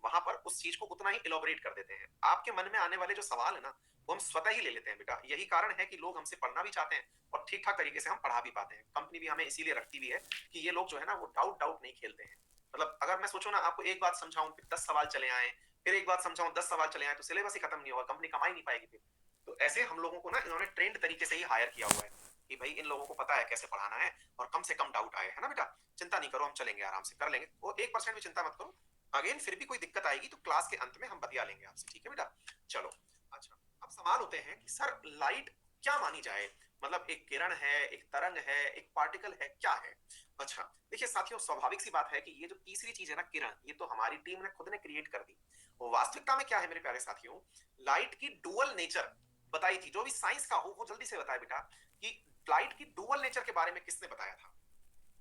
वहां पर उस चीज को उतना ही इलोबरेट कर देते हैं। आपके मन में आने वाले जो सवाल है ना, वो हम स्वतः ही ले लेते हैं बेटा। यही कारण है कि लोग हमसे पढ़ना भी चाहते हैं और ठीक ठाक तरीके से हम पढ़ा भी पाते हैं। कंपनी भी हमें इसीलिए रखती भी है कि ये लोग जो है ना, वो डाउट डाउट नहीं खेलते हैं। मतलब अगर मैं सोचूं ना, आपको एक बात समझाऊं, फिर 10 सवाल चले आए, फिर एक बात समझाऊं, 10 सवाल चले आए, तो सिलेबस ही खत्म नहीं होगा, कंपनी कमा ही नहीं पाएगी फिर। तो ऐसे हम लोगों को ना इन्होंने ट्रेंड तरीके से ही हायर किया हुआ है कि भाई इन लोगों को पता है कैसे पढ़ाना है और कम से कम डाउट आए, है ना बेटा। चिंता नहीं करो, हम चलेंगे आराम से, कर लेंगे वो, 1% भी चिंता मत करो। अगेन फिर भी कोई दिक्कत आएगी तो क्लास के अंत में हम बतिया लेंगे आपसे, ठीक है बेटा। चलो, अच्छा, अब सवाल होते हैं कि सर लाइट क्या मानी जाए, मतलब एक किरण है, एक तरंग है, एक पार्टिकल है, क्या है। अच्छा देखिए साथियों, स्वाभाविक सी बात है कि ये जो तीसरी चीज है ना, किरण, ये तो हमारी टीम ने खुद ने क्रिएट कर दी। वो वास्तविकता में क्या है मेरे प्यारे साथियों, लाइट की डुअल नेचर बताई थी। जो भी साइंस का हो वो जल्दी से बताए बेटा कि लाइट की डुअल नेचर के बारे में किसने बताया था।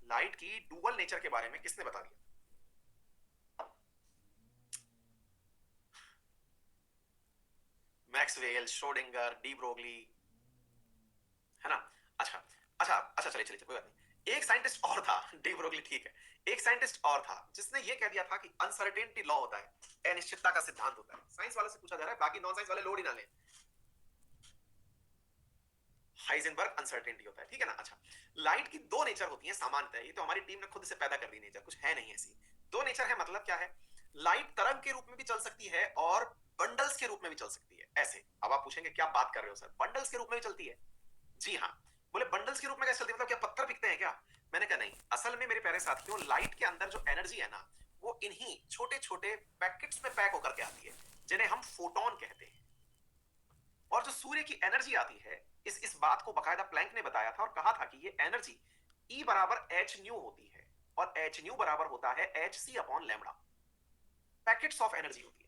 लाइट की डुअल नेचर के बारे में किसने बता दिया। मैक्सवेल, श्रोडिंगर, डी ब्रोगली, है ना। अच्छा अच्छा अच्छा, चलिए चलिए, कोई बात नहीं। एक साइंटिस्ट और था, डी ब्रोगली ठीक है। एक साइंटिस्ट और था जिसने ये कह दिया था कि अनसर्टेनिटी लॉ होता है, अनिश्चितता का सिद्धांत होता है। साइंस वाले से पूछा जा रहा है, बाकी नॉन साइंस वाले लोड ही ना लें। हाइजेनबर्ग अनसर्टेनिटी होता है, ठीक है ना। अच्छा, लाइट की दो नेचर होती है सामान्यतः, ये तो हमारी टीम ने खुद से पैदा कर दी नेचर, कुछ है नहीं ऐसी। दो नेचर है, मतलब क्या है, लाइट तरंग के रूप में भी चल सकती है और बंडल्स के रूप में भी चल सकती है। ऐसे अब आप पूछेंगे क्या बात कर रहे हो सर, बंडल्स के रूप में भी चलती है। जी हाँ। बोले बंडल्स के रूप में कैसे चलती है, मतलब क्या पत्थर बिकते हैं क्या। मैंने कहा नहीं, असल में मेरे प्यारे साथियों, लाइट के अंदर जो एनर्जी है ना, वो इन्हीं छोटे छोटे पैकेट्स में पैक होकर के आती है, जिन्हें हम फोटोन कहते हैं। और जो सूर्य की एनर्जी आती है, इस बात को बकायदा प्लैंक ने बताया था और कहा था कि ये एनर्जी E बराबर एच न्यू होती है, और एच न्यू बराबर होता है H C upon lambda. Packets of energy होती है।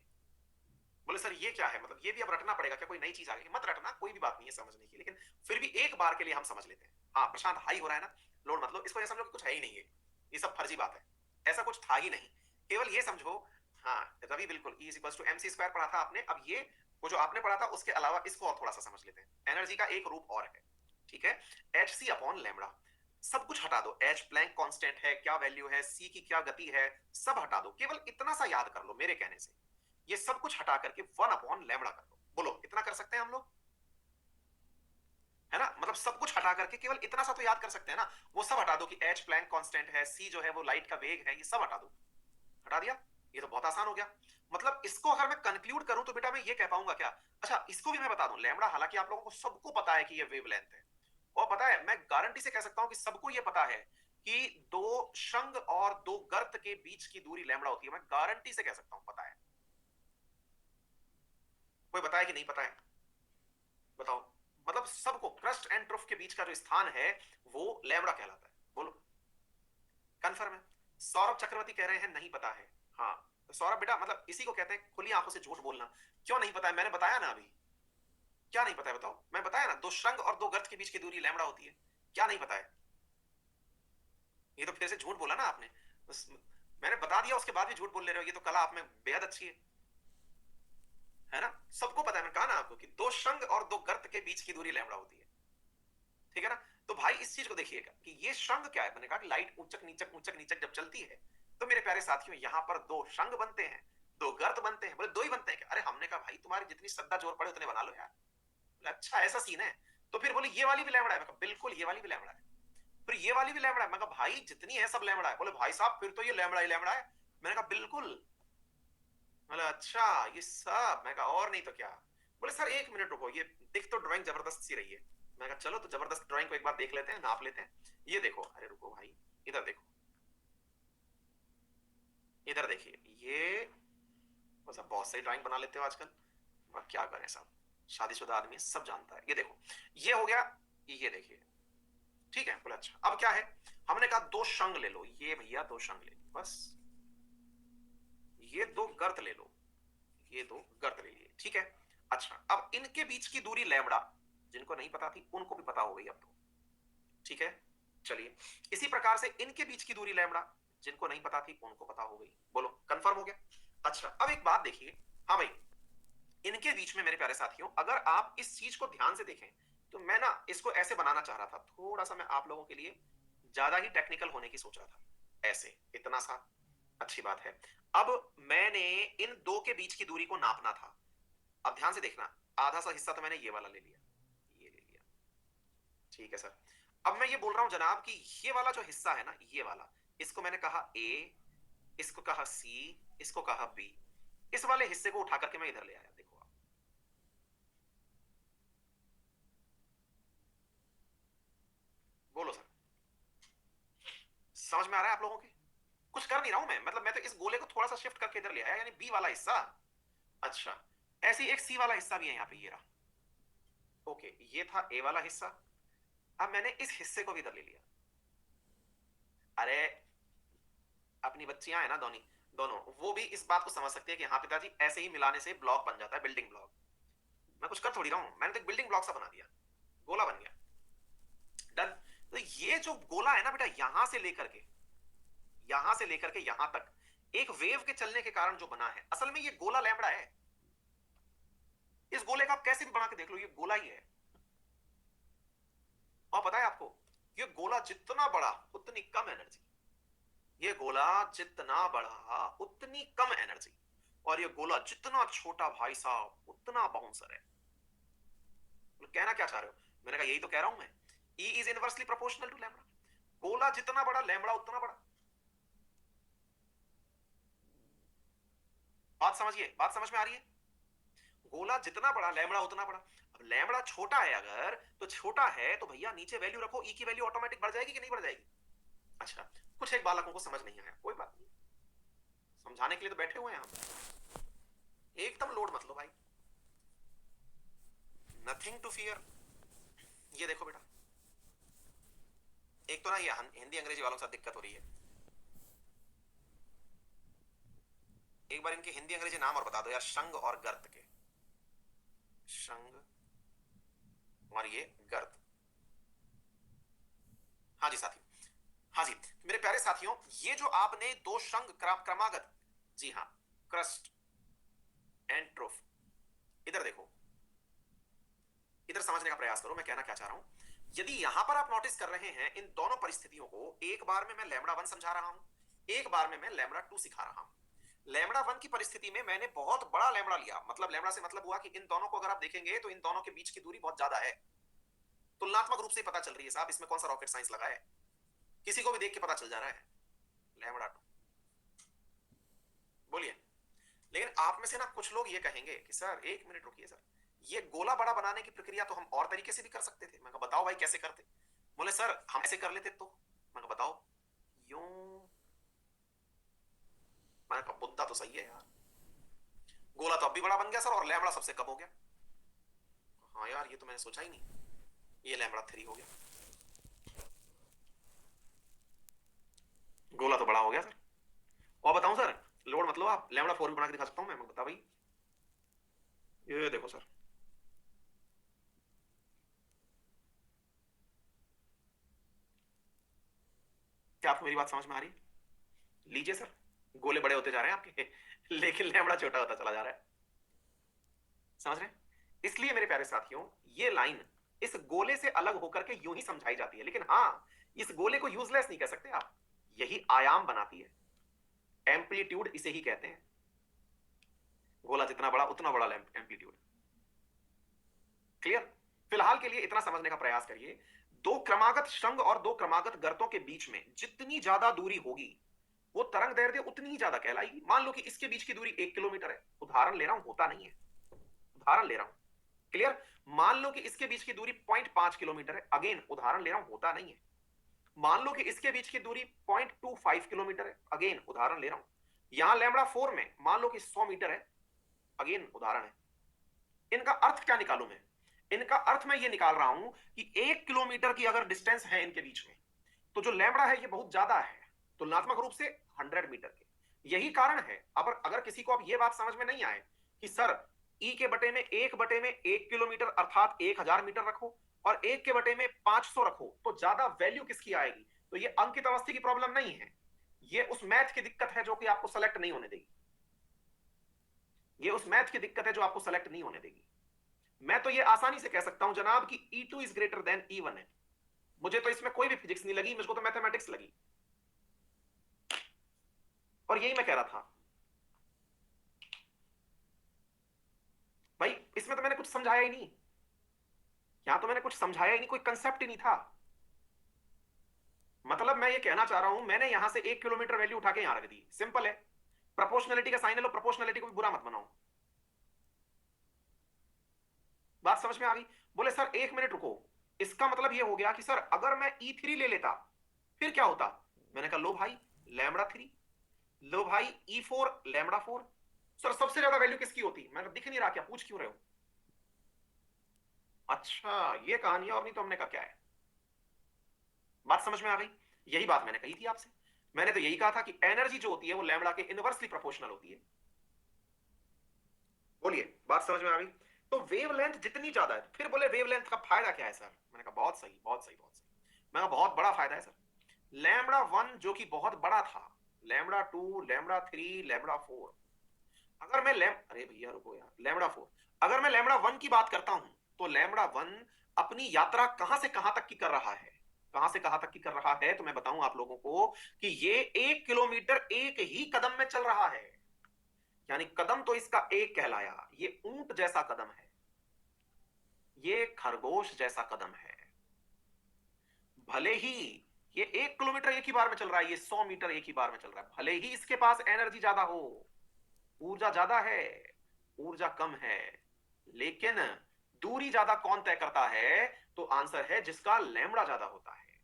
बोले सर ये क्या है, मतलब ये भी अब रटना पड़ेगा क्या, कोई नई चीज आ गई। मत रटना, कोई भी बात नहीं है समझने की, लेकिन फिर भी एक बार के लिए हम समझ लेते हैं। हाँ प्रशांत, हाई हो रहा है ना, लोड मत लो, इसको ये समझो कि कुछ है ही नहीं है, ये सब फर्जी बात है, ऐसा कुछ था ही नहीं। केवल ये समझो, हाँ रवि बिल्कुल, E is equal to MC square पढ़ा था आपने। अब ये वो जो आपने पढ़ा था उसके अलावा इसको और थोड़ा सा समझ लेते हैं। एनर्जी का एक रूप और है, ठीक है, एच सी अपॉन लैम्बडा। सब कुछ हटा दो, एच प्लैंक कांस्टेंट है, क्या वैल्यू है, सी की क्या गति है, सब हटा दो, केवल इतना सा याद कर लो मेरे कहने से। ये सब कुछ हटा करके 1/लैम्बडा कर लो। बोलो इतना कर सकते हैं हम लोग, है ना। मतलब सब कुछ हटा करके केवल इतना सा तो याद कर सकते हैं ना। वो सब हटा दो कि एच प्लैंक कांस्टेंट है, सी जो है वो लाइट का वेग है, ये सब हटा दो। हटा दिया, ये तो बहुत आसान हो गया। मतलब इसको अगर मैं कंक्लूड करूं तो बेटा मैं ये कह पाऊंगा क्या, अच्छा इसको भी मैं बता दूं, लैम्बडा हालांकि आप लोगों को सबको पता है कि ये वेवलेंथ है, और पता है मैं गारंटी से कह सकता हूं कि सबको ये पता है कि दो शंग और दो गर्त के बीच की दूरी लैम्बडा होती है। मैं गारंटी से कह सकता हूं पता है। कोई बताए कि नहीं पता है, बताओ। मतलब सबको, क्रस्ट एंड ट्रुफ के बीच का जो स्थान है वो लैम्बडा कहलाता है। बोलो कंफर्म है। सौरभ चक्रवर्ती कह रहे हैं नहीं पता है। हाँ तो सौरभ बेटा, मतलब इसी को कहते हैं खुली आंखों से झूठ बोलना। क्यों नहीं पता है, मैंने बताया ना अभी। क्या नहीं पता है बताओ, मैं बताया ना, दो शंग और दो गर्त के बीच की दूरी लैम्बडा होती है। क्या नहीं पता है, ये तो फिर से झूठ बोला ना आपने। बस मैंने बता दिया उसके बाद भी झूठ बोल ले रहे हो, ये तो कला आप में बेहद अच्छी है ना। सबको पता है, मैं कहा ना आपको कि दो शंग और दो गर्त के बीच की दूरी लैम्बडा होती है, ठीक है ना। तो भाई इस चीज को देखिएगा कि ये शंग क्या है। मैंने कहा कि लाइट ऊंचक नीचक जब चलती है तो मेरे प्यारे साथियों यहाँ पर दो शंग बनते हैं, दो गर्त बनते हैं। बोले दो ही बनते हैं क्या, अरे हमने कहा भाई तुम्हारी जितनी श्रद्धा जोर पड़े उतने बना लो यार। बोले अच्छा ऐसा सीन है। तो फिर बोले ये वाली भी लैम्बडा है, मैं कहा बिल्कुल ये वाली भी लैम्बडा है। फिर ये वाली भी लैम्बडा है, मैं कहा भाई जितनी है सब लैम्बडा है। बोले भाई साहब फिर तो ये लैम्बडा ही लैम्बडा है। मैंने कहा बिल्कुल। बोले अच्छा ये सब, मैं कहा और नहीं तो क्या। बोले सर एक मिनट रुको, ये दिख तो ड्राइंग जबरदस्त सी रही है। मैं कहा चलो तो जबरदस्त ड्राइंग को एक बार देख लेते हैं, नाप लेते हैं। ये देखो, अरे रुको भाई, इधर देखो, इधर देखिए ये। बस अब बहुत सही ड्राइंग बना लेते हो आजकल, अब क्या करें साहब, शादीशुदा आदमी सब जानता है। ये देखो, ये हो गया, ये देखिए, ठीक है। बोले अच्छा अब क्या है, हमने कहा दो शंग ले लो, ये भैया दो शंग ले लो बस। ये दो गर्त ले लो, ये दो गर्त ले लिए, ठीक है। अच्छा अब इनके बीच की दूरी लैम्बडा, जिनको नहीं पता थी उनको भी पता हो गई अब तो, ठीक है। चलिए इसी प्रकार से इनके बीच की दूरी लैम्बडा, जिनको नहीं पता थी उनको पता हो गई। बोलो कंफर्म हो गया। अच्छा अब एक बात देखिए, हाँ भाई, इनके बीच में मेरे प्यारे साथियों अगर आप इस चीज को ध्यान से देखें तो मैं ना इसको ऐसे बनाना चाह रहा था, थोड़ा सा मैं आप लोगों के लिए ज्यादा ही टेक्निकल होने की सोच रहा था। ऐसे इतना सा, अच्छी बात है। अब मैंने इन दो के बीच की दूरी को नापना था। अब ध्यान से देखना, आधा सा हिस्सा तो मैंने ये वाला ले लिया, ये ले लिया, ठीक है सर। अब मैं ये बोल रहा हूं जनाब कि ये वाला जो हिस्सा है ना, ये वाला, इसको मैंने कहा ए, इसको कहा सी, इसको कहा बी। इस वाले हिस्से को उठा करके मैं इधर ले आया, देखो आप। बोलो सर, समझ में आ रहा है आप लोगों के? कुछ कर नहीं रहा हूं मैं, मतलब मैं तो इस गोले को थोड़ा सा शिफ्ट करके इधर ले आया, यानी बी वाला हिस्सा। अच्छा, ऐसे ही एक सी वाला हिस्सा भी है यहाँ पे, ये रहा। ओके, ये था ए वाला हिस्सा। अब मैंने इस हिस्से को भी इधर ले लिया। अरे, अपनी बच्चियां हैं ना दोनों, दोनों वो भी इस बात को समझ सकती है कि हाँ पिताजी, ऐसे ही मिलाने से ब्लॉक बन जाता है, बिल्डिंग ब्लॉक। मैं कुछ कर थोड़ी रहा हूं, मैंने तो एक बिल्डिंग ब्लॉक सा बना दिया, गोला बन गया। डन। तो ये जो गोला है ना बेटा, यहां से लेकर के यहां तक एक वेव के चलने के कारण जो बना है, असल में ये गोला लैम्बडा है। इस गोले का आप कैसे भी बना के देख लो, ये गोला ही है। और पता है आपको, ये गोला जितना बड़ा उतनी कम एनर्जी, ये गोला जितना बड़ा उतनी कम एनर्जी, और ये गोला जितना छोटा भाई साहब उतना बाउंसर है। तो कहना क्या चाह रहे हो? मैंने कहा यही तो कह रहा हूं मैं, E is inversely proportional to lambda. गोला जितना बड़ा, लैम्बडा उतना बड़ा। बात समझिए, बात समझ में आ रही है? गोला जितना बड़ा, लैम्बडा उतना बड़ा। अब लैम्बडा छोटा है, अगर तो छोटा है तो भैया नीचे वैल्यू रखो, ई की वैल्यू ऑटोमेटिक बढ़ जाएगी कि नहीं बढ़ जाएगी? अच्छा, कुछ एक बालकों को समझ नहीं आया, कोई बात नहीं, समझाने के लिए तो बैठे हुए हैं हम। एकदम लोड मत लो भाई, नथिंग टू फियर। ये देखो बेटा, एक तो ना ये हिंदी अंग्रेजी वालों के साथ दिक्कत हो रही है। एक बार इनके हिंदी अंग्रेजी नाम और बता दो यार, शंग और गर्त के। शंग और ये गर्त। हाँ जी साथी, हाँ जी मेरे प्यारे साथियों, ये जो आपने दो शंग क्रमागत, जी हाँ, क्रस्ट एंड ट्रोफ, इधर देखो, इधर समझने का प्रयास करो मैं कहना क्या चाह रहा हूं। यदि यहां पर आप नोटिस कर रहे हैं इन दोनों परिस्थितियों को, एक बार में मैं लैम्बडा वन समझा रहा हूं, एक बार में मैं लैम्बडा टू सिखा रहा हूं। लैम्बडा वन की परिस्थिति में मैंने बहुत बड़ा लैम्बडा लिया, मतलब लैम्बडा से मतलब हुआ कि इन दोनों को अगर आप देखेंगे तो इन दोनों के बीच की दूरी बहुत ज्यादा है, तुलनात्मक रूप से पता चल रही है साहब, इसमें कौन सा रॉकेट साइंस लगा है, किसी को भी देख के पता चल जा रहा है, लैम्बडा टू। बोलिए। लेकिन आप में से ना कुछ लोग ये कहेंगे कि सर एक मिनट रुकिए सर, ये गोला बड़ा बनाने की प्रक्रिया तो हम और तरीके से भी कर सकते थे। मैं कहा बताओ भाई कैसे करते? बोले सर हम ऐसे कर लेते तो। मैं कहा बताओ। यूं। मैंने कहा मुद्दा तो सही है यार, गोला तो अब भी बड़ा बन गया सर और लैम्बडा सबसे कम हो गया। हाँ यार ये तो मैंने सोचा ही नहीं, ये लैम्बडा थ्री हो गया, गोला तो बड़ा हो गया सर। और बताऊं सर, लोड मतलब आप लैम्बडा फोर भी बना के दिखा सकता हूं मैं बता भाई, ये देखो सर। क्या आपको मेरी बात समझ में आ रही है? लीजिए सर, गोले बड़े होते जा रहे हैं आपके लेकिन लैम्बडा छोटा होता चला जा रहा है, समझ रहे हैं? इसलिए मेरे प्यारे साथियों, ये लाइन इस गोले से अलग होकर के यूं ही समझाई जाती है, लेकिन हाँ, इस गोले को यूजलेस नहीं कह सकते आप, यही आयाम बनाती है, एम्पलीट्यूड इसे ही कहते हैं। गोला जितना बड़ा उतना बड़ा एम्पलीट्यूड। क्लियर? फिलहाल के लिए इतना समझने का प्रयास करिए, दो क्रमागत शंग और दो क्रमागत गर्तों के बीच में जितनी ज्यादा दूरी होगी, वो तरंग दैर्ध्य उतनी ही ज्यादा कहलाएगी। मान लो कि इसके बीच की दूरी 1 किलोमीटर है, उदाहरण ले रहा हूं, होता नहीं है, उदाहरण ले रहा हूं। क्लियर? मान लो कि इसके बीच की दूरी 0.5 किलोमीटर है, अगेन उदाहरण ले रहा हूं, होता नहीं है। मान लो कि इसके बीच की दूरी 0.25 किलोमीटर है, अगेन उदाहरण ले रहा हूं। यहां लैम्बडा फोर में मान लो कि 100 मीटर है, अगेन उदाहरण है। इनका अर्थ क्या निकालू मैं? इनका अर्थ मैं ये निकाल रहा हूं कि 1 किलोमीटर की अगर डिस्टेंस है इनके बीच में, तो जो लैम्बडा है ये बहुत ज्यादा है तुलनात्मक रूप से 100 मीटर के। यही कारण है, अब अगर किसी को अब ये बात समझ में नहीं आए कि सर ई के बटे में 1 किलोमीटर अर्थात 1000 मीटर रखो और 1 के बटे में 500 रखो तो ज्यादा वैल्यू किसकी आएगी, तो ये अंकित अवस्थी की प्रॉब्लम नहीं है, ये उस मैथ की दिक्कत है जो कि आपको सेलेक्ट नहीं होने देगी, ये उस मैथ की दिक्कत है जो आपको सेलेक्ट नहीं होने देगी। मैं तो ये आसानी से कह सकता हूं जनाब कि E2 is greater than E1 है। मुझे तो इसमें कोई भी फिजिक्स नहीं लगी, मुझको तो मैथमेटिक्स लगी। और यही मैं कह रहा था भाई, इसमें तो मैंने कुछ समझाया ही नहीं, यहां तो मैंने कुछ समझाया ही नहीं, कोई कंसेप्ट ही नहीं था। मतलब मैं ये कहना चाह रहा हूं, मैंने यहां से 1 किलोमीटर वैल्यू उठा के यहां रख दी, सिंपल है। प्रोपोर्शनलिटी का साइन है, लो प्रोपोर्शनलिटी को भी बुरा मत बनाओ। बात समझ में आ गई? बोले सर 1 मिनट रुको, इसका मतलब ये हो गया कि सर अगर मैं E3 ले लेता फिर क्या होता? मैंने कहा लो भाई λ3, लो भाई E4 λ4। सर सबसे ज्यादा वैल्यू किसकी होती? मैंने कहा दिख नहीं रहा क्या, पूछ क्यों रहे हो? अच्छा ये कहानी है, और नहीं तो हमने कहा क्या है। बात समझ में आ गई? यही बात मैंने कही थी आपसे। मैंने तो यही कहा था कि एनर्जी जो होती है वो लैम्बडा के इनवर्सली प्रोपोर्शनल होती है। बोलिए बात समझ में आ गई? तो वेवलेंथ जितनी ज्यादा है, फिर बोले वेवलेंथ का फायदा क्या है सर? मैंने कहा बहुत सही बहुत सही बहुत सही। मैं कहा बहुत बड़ा फायदा है सर। λ1 जो कि बहुत बड़ा था, λ2 λ3 λ4, अगर मैं लैम अरे भैया रुको यार, λ4 अगर मैं λ1 की बात करता हूं तो λ1 अपनी यात्रा कहां से कहां तक की कर रहा है? कहां से कहां तक की कर रहा है तो मैं बताऊं आप लोगों को कि ये 1 किलोमीटर एक ही कदम में चल रहा है। यानी कदम तो इसका एक कहलाया, ये ऊंट जैसा कदम है, ये खरगोश जैसा कदम है। भले ही ये 1 किलोमीटर एक ही बार में चल रहा है, ये 100 मीटर एक ही बार में चल रहा है, भले ही इसके पास एनर्जी ज्यादा हो, ऊर्जा ज्यादा है, ऊर्जा कम है, लेकिन दूरी ज्यादा कौन तय करता है? तो आंसर है जिसका लैम्बडा ज्यादा होता है।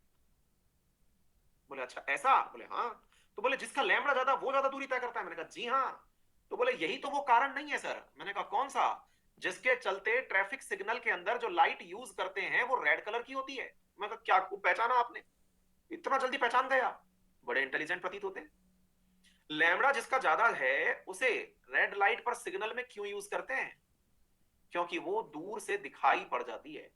बोले अच्छा ऐसा? बोले हाँ। तो बोले जिसका लैम्बडा ज्यादा वो ज्यादा दूरी तय करता है? मैंने कहा जी हाँ। तो बोले यही तो वो कारण नहीं है सर। मैंने कहा कौन सा? जिसके चलते ट्रैफिक सिग्नल के अंदर जो लाइट यूज करते हैं वो रेड कलर की होती है। मैं कहा क्या पहचाना आपने? इतना जल्दी पहचान गया, बड़े इंटेलिजेंट प्रतीत होते हैं। लैम्बडा जिसका ज्यादा है उसे रेड लाइट पर सिग्नल में क्यों यूज करते हैं? क्योंकि वो दूर से दिखाई पड़ जाती है।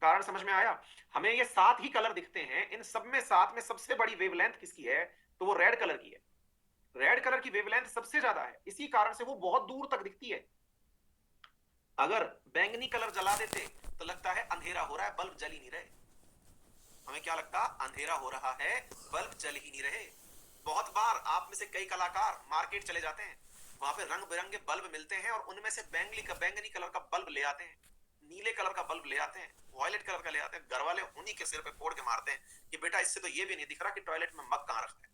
कारण समझ में आया? हमें ये 7 ही कलर दिखते हैं, इन सब में 7 में सबसे बड़ी वेवलेंथ किसकी है? तो वो रेड कलर की है। रेड कलर की वेवलेंथ सबसे ज्यादा है, इसी कारण से वो बहुत दूर तक दिखती है। अगर बैंगनी कलर जला देते तो लगता है अंधेरा हो रहा है, बल्ब जल ही नहीं रहे। हमें क्या लगता? अंधेरा हो रहा है, बल्ब जल ही नहीं रहे। बहुत बार आप में से कई कलाकार मार्केट चले जाते हैं, वहां पे रंग बिरंगे बल्ब मिलते हैं और उनमें से बैंगनी कलर का बल्ब ले आते हैं, नीले कलर का बल्ब ले आते हैं, वॉयलेट कलर का ले आते हैं। घर वाले उन्हीं के सिर पे फोड़ के मारते हैं कि बेटा इससे तो ये भी नहीं दिख रहा कि टॉयलेट में मग कहां रखा है।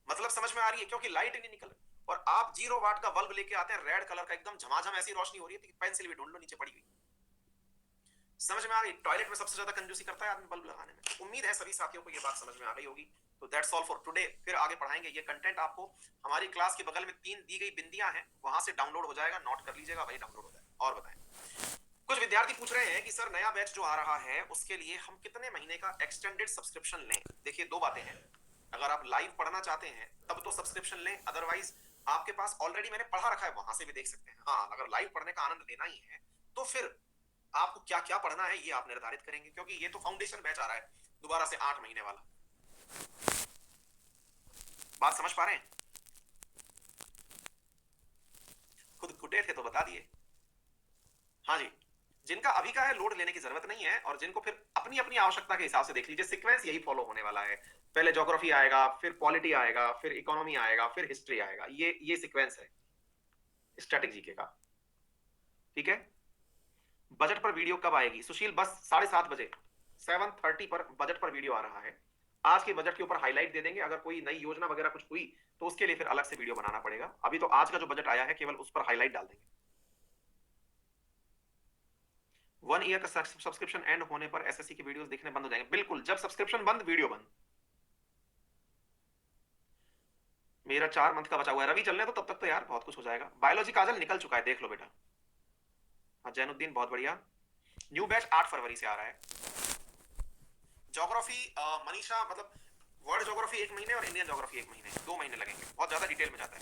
मतलब समझ में आ रही है? क्योंकि लाइट ही नहीं निकल। और आप 0 वाट का बल्ब लेके आते हैं, रेड कलर का, एकदम झमाझम ऐसी रोशनी हो रही है कि पेंसिल भी ढूंढ लो नीचे पड़ी हुई। समझ में आ गई? टॉयलेट में सबसे ज्यादा कंजूसी करता है आदमी बल्ब लगाने में। उम्मीद है सभी साथियों को ये बात समझ में आ गई होगी। तो दैट्स ऑल फॉर टुडे। फिर आगे पढ़ाएंगे ये कंटेंट। आपको हमारी क्लास के बगल में 3 दी गई बिंदियां हैं, वहां से डाउनलोड हो जाएगा, नोट कर लीजिएगा, वही डाउनलोड हो जाएगा। और बताएं, कुछ विद्यार्थी पूछ रहे हैं कि सर नया बैच जो आ रहा है उसके लिए हम कितने महीने का एक्सटेंडेड सब्सक्रिप्शन लें? देखिए दो बातें हैं, अगर आप लाइव पढ़ना चाहते हैं तब तो सब्सक्रिप्शन लें, अदरवाइज आपके पास ऑलरेडी मैंने पढ़ा रखा है वहां से भी देख सकते हैं। हाँ, अगर लाइव पढ़ने का आनंद लेना ही है तो फिर आपको क्या क्या पढ़ना है ये आप निर्धारित करेंगे, क्योंकि ये तो फाउंडेशन बैच आ रहा है दोबारा से 8 महीने वाला। बात समझ पा रहे हैं? खुद कुटे थे तो बता दिए। हाँ जी, जिनका अभी का है लोड लेने की जरूरत नहीं है, और जिनको फिर अपनी अपनी आवश्यकता के हिसाब से देख लीजिए। सीक्वेंस यही फॉलो होने वाला है, पहले ज्योग्राफी आएगा, फिर पॉलिटी आएगा, फिर इकोनॉमी आएगा, फिर हिस्ट्री आएगा। ये सीक्वेंस है स्टैटिक जीके का। ठीक है? बजट पर वीडियो कब आएगी सुशील? बस 7:30 बजे 7:30 पर बजट पर वीडियो आ रहा है। आज के बजट के ऊपर हाईलाइट दे देंगे, अगर कोई नई योजना वगैरह कुछ हुई तो उसके लिए फिर अलग से वीडियो बनाना पड़ेगा। अभी तो आज का जो बजट आया है केवल उस पर हाईलाइट डाल देंगे। 1 ईयर का सब्सक्रिप्शन एंड होने पर एसएससी की वीडियोस देखने बंद हो जाएंगे? बिल्कुल, जब सब्सक्रिप्शन बंद वीडियो बंद। मेरा 4 मंथ का बचा हुआ है, रवि चलने तो तब तक तो यार बहुत कुछ हो जाएगा। बायोलॉजी काजल निकल चुका है, देख लो बेटा। हाँ जैनुद्दीन बहुत बढ़िया। न्यू बैच 8 फरवरी से आ रहा है। ज्योग्राफी मनीषा, मतलब वर्ल्ड ज्योग्राफी 1 महीने और इंडियन ज्योग्राफी 1 महीने, 2 महीने लगेंगे, बहुत ज्यादा डिटेल में जाता है।